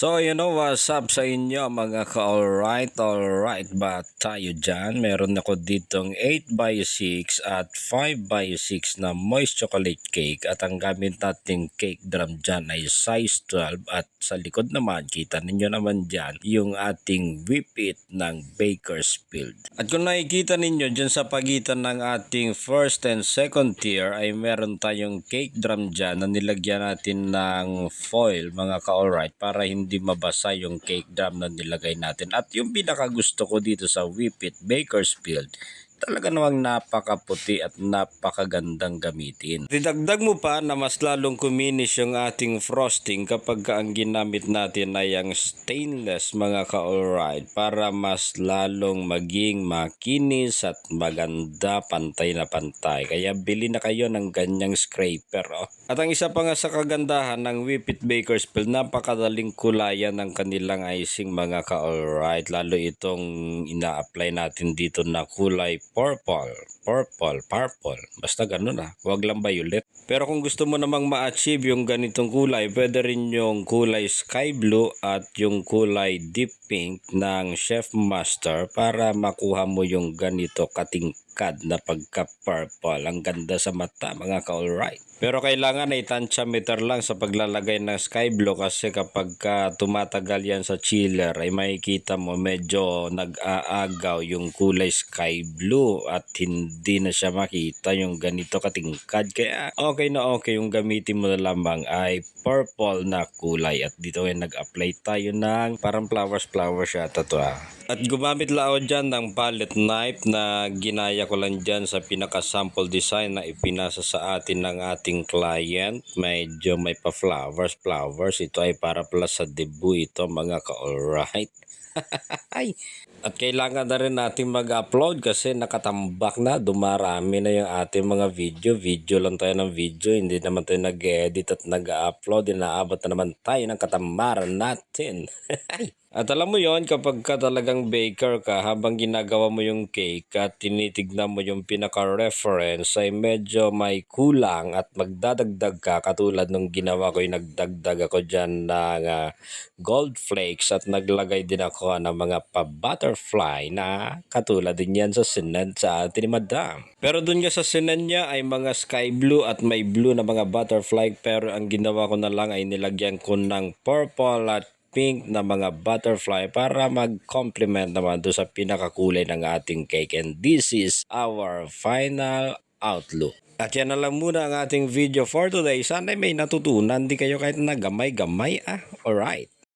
So, what's up sa inyo mga ka-alright ba tayo dyan? Meron ako ditong 8x6 at 5x6 na moist chocolate cake at ang gamit nating cake drum dyan ay size 12 at sa likod naman, kita ninyo naman dyan yung ating whip it ng Bakersfield. At kung nakikita ninyo dyan sa pagitan ng ating first and second tier ay meron tayong cake drum dyan na nilagyan natin ng foil mga ka-alright para hindi mabasa yung cake drum na nilagay natin. At yung pinaka gusto ko dito sa Whip It Bakersfield, talaga namang napakaputi at napakagandang gamitin. Didagdag mo pa na mas lalong kuminis yung ating frosting kapag ang ginamit natin ay ang stainless mga ka-alright para mas lalong maging makinis at maganda, pantay na pantay. Kaya bili na kayo ng ganyang scraper. At ang isa pa nga sa kagandahan ng Whip It Bakersfield, napakadaling kulayan ng kanilang icing mga ka-alright. Lalo itong ina-apply natin dito na kulay purple. Basta ganun Huwag lang violet. Pero kung gusto mo namang ma-achieve yung ganitong kulay, pwede rin yung kulay sky blue at yung kulay deep pink ng Chef Master para makuha mo yung ganito katingkad na pagka-purple. Ang ganda sa mata mga ka-alright. Pero kailangan ay tantsameter lang sa paglalagay ng sky blue kasi kapag tumatagal yan sa chiller ay makikita mo medyo nag-aagaw yung kulay sky blue at hindi na siya makita yung ganito katingkad. Kaya okay na okay yung gamitin mo na lamang ay purple na kulay at dito ay nag-apply tayo ng parang flowers siya ito At gumamit lang ako dyan ng palette knife na ginaya ko lang dyan sa pinaka-sample design na ipinasa sa atin ng ating client. Medyo may pa-flowers. Ito ay para pala sa debut ito mga ka-alright. At kailangan na rin natin mag-upload kasi nakatambak na, dumarami na yung ating mga video lang tayo ng video, hindi naman tayo nag-edit at nag-upload, inaabot na naman tayo ng katamaran natin. At alam mo yon kapag ka talagang baker ka, habang ginagawa mo yung cake at tinitignan mo yung pinaka-reference ay medyo may kulang at magdadagdag ka katulad nung ginawa ko yung nagdagdag ako dyan ng gold flakes at naglagay din ako ng mga pa-butterfly na katulad din yan sa sinend sa atin ni Madam. Pero dun nga sa sinend niya ay mga sky blue at may blue na mga butterfly pero ang ginawa ko na lang ay nilagyan ko ng purple at pink na mga butterfly para mag-complement naman doon sa pinakakulay ng ating cake. And this is our final outlook. At yan na lang muna ang ating video for today. Sana may natutunan di kayo kahit na gamay-gamay. Alright.